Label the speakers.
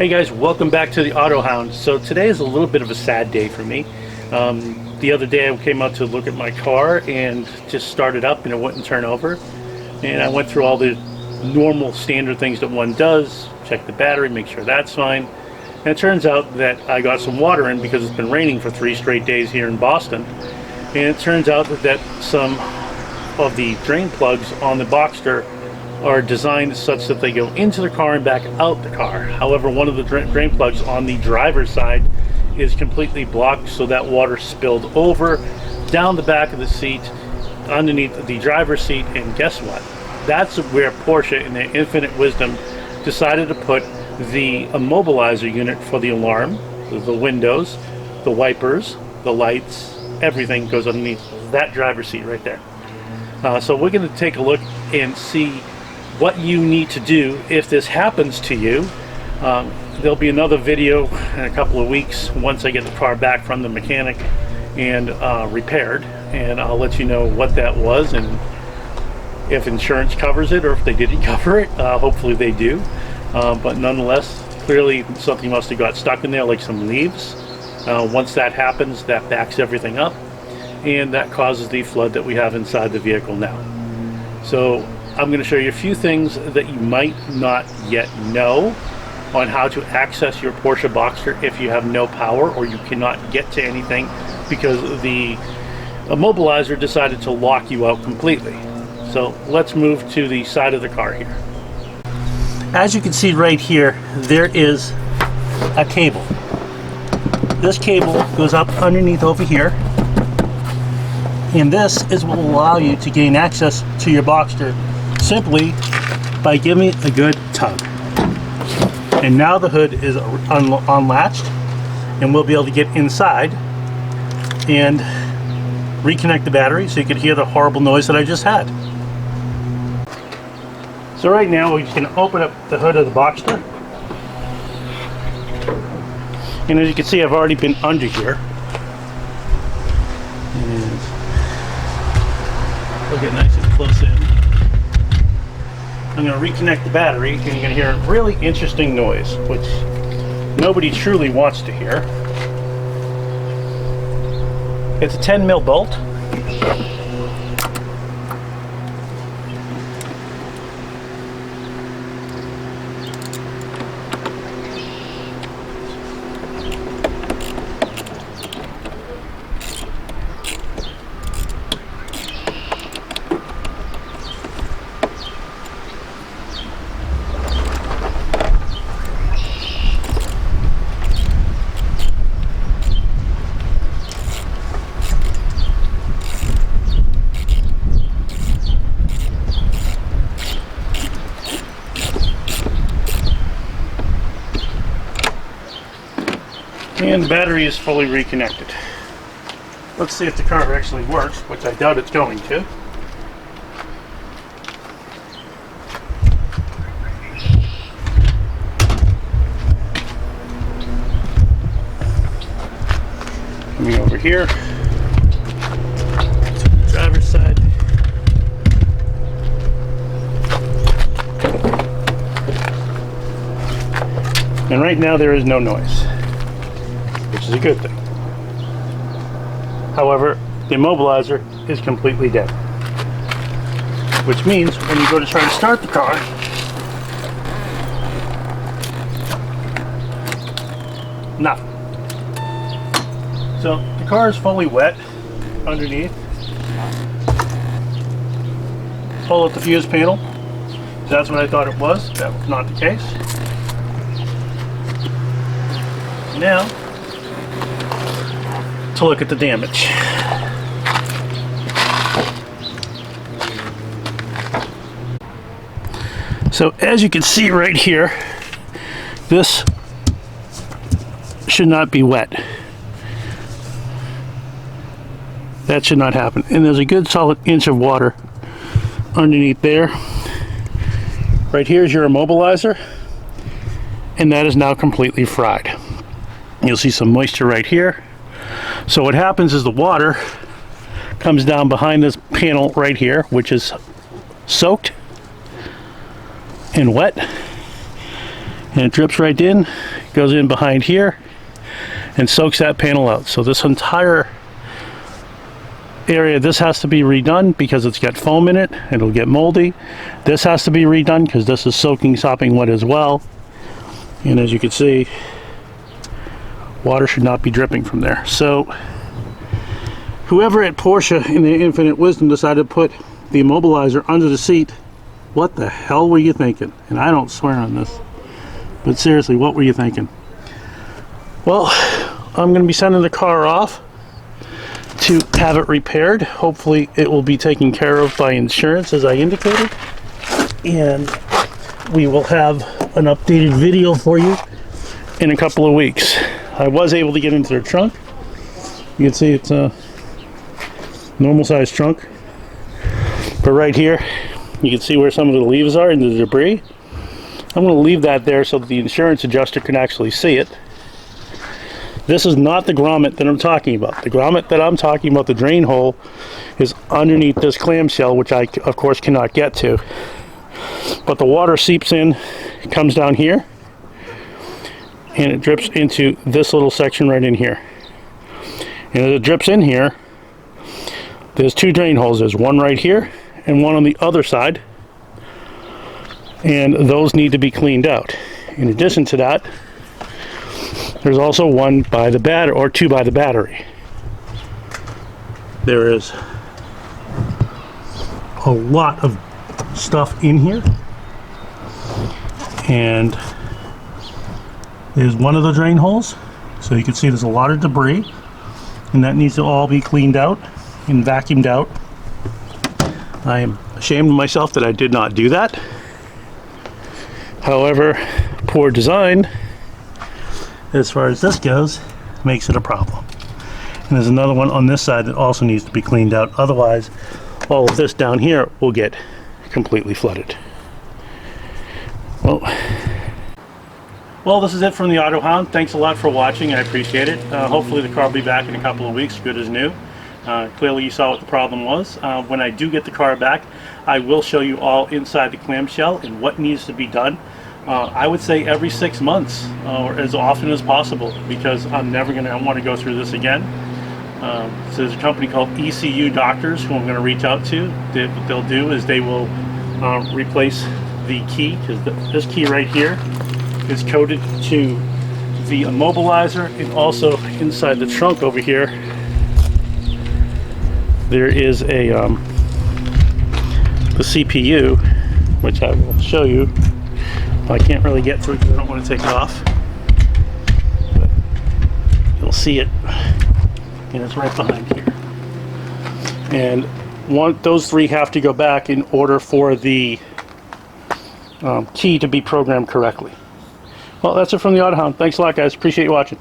Speaker 1: Hey guys, welcome back to the Auto Hound. So today is a little bit of a sad day for me. The other day I came out to look at my car and just started up and it wouldn't turn over. And I went through all the normal standard things that one does, check the battery, make sure that's fine. And it turns out that I got some water in because it's been raining for 3 straight days here in Boston. And it turns out that some of the drain plugs on the Boxster are designed such that they go into the car and back out the car. However, one of the drain plugs on the driver's side is completely blocked, so that water spilled over down the back of the seat underneath the driver's seat. And guess what? That's where Porsche, in their infinite wisdom, decided to put the immobilizer unit for the alarm, the windows, the wipers, the lights, everything goes underneath that driver's seat right there. So we're going to take a look and see what you need to do if this happens to you. There'll be another video in a couple of weeks once I get the car back from the mechanic and repaired, and I'll let you know what that was and if insurance covers it or if they didn't cover it. Hopefully they do, but nonetheless, clearly something must have got stuck in there, like some leaves. Once that happens, that backs everything up, and that causes the flood that we have inside the vehicle now. So I'm going to show you a few things that you might not yet know on how to access your Porsche Boxster if you have no power or you cannot get to anything because the immobilizer decided to lock you out completely. So let's move to the side of the car here. As you can see right here, there is a cable. This cable goes up underneath over here, and this is what will allow you to gain access to your Boxster simply by giving it a good tug. And now the hood is unlatched, and we'll be able to get inside and reconnect the battery so you can hear the horrible noise that I just had. So right now we can open up the hood of the Boxster, and as you can see, I've already been under here. And we'll get nice and close in. I'm going to reconnect the battery, and you're going to hear a really interesting noise, which nobody truly wants to hear. It's a 10 mil bolt. And the battery is fully reconnected. Let's see if the car actually works, which I doubt it's going to. Coming over here to the driver's side. And right now there is no noise, which is a good thing. However, the immobilizer is completely dead, which means when you go to try to start the car, nothing. So the car is fully wet underneath. Pull out the fuse panel. That's what I thought it was. That was not the case. Now, to look at the damage. So as you can see right here, this should not be wet. That should not happen. And there's a good solid inch of water underneath there. Right here is your immobilizer, and that is now completely fried. You'll see some moisture right here. So what happens is the water comes down behind this panel right here, which is soaked and wet, And it drips right in, goes in behind here, and soaks that panel out. So this entire area, this has to be redone because it's got foam in it. It'll get moldy. This has to be redone because this is sopping wet as well. And as you can see, water should not be dripping from there. So whoever at Porsche in their infinite wisdom decided to put the immobilizer under the seat, what the hell were you thinking? And I don't swear on this, but seriously, what were you thinking? Well, I'm going to be sending the car off to have it repaired. Hopefully it will be taken care of by insurance, as I indicated, and we will have an updated video for you in a couple of weeks. I was able to get into the trunk. You can see it's a normal size trunk, but right here you can see where some of the leaves are and the debris. I'm going to leave that there so that the insurance adjuster can actually see it. This is not the grommet that I'm talking about. The grommet that I'm talking about, the drain hole, is underneath this clamshell, which I of course cannot get to. But the water seeps in, comes down here, and it drips into this little section right in here. And as it drips in here, there's two drain holes. There's one right here and one on the other side, and those need to be cleaned out. In addition to that, there's also one by the battery, or two by the battery. There is a lot of stuff in here, and there's one of the drain holes, so you can see there's a lot of debris, and that needs to all be cleaned out and vacuumed out. I am ashamed of myself that I did not do that. However, poor design, as far as this goes, makes it a problem. And there's another one on this side that also needs to be cleaned out. Otherwise, all of this down here will get completely flooded. Well, this is it from the Auto Hound. Thanks a lot for watching. I appreciate it. Hopefully the car will be back in a couple of weeks, good as new. Clearly you saw what the problem was. When I do get the car back, I will show you all inside the clamshell and what needs to be done. I would say every 6 months, or as often as possible, because I'm never going to want to go through this again. So there's a company called ECU Doctors who I'm going to reach out to. What they'll do is they will replace the key, because this key right here is coded to the immobilizer, and also inside the trunk over here there is a the CPU, which I will show you. I can't really get through because I don't want to take it off, but you'll see it, and it's right behind here. And those three have to go back in order for the key to be programmed correctly. Well, that's it from the Auto Hound. Thanks a lot, guys. Appreciate you watching.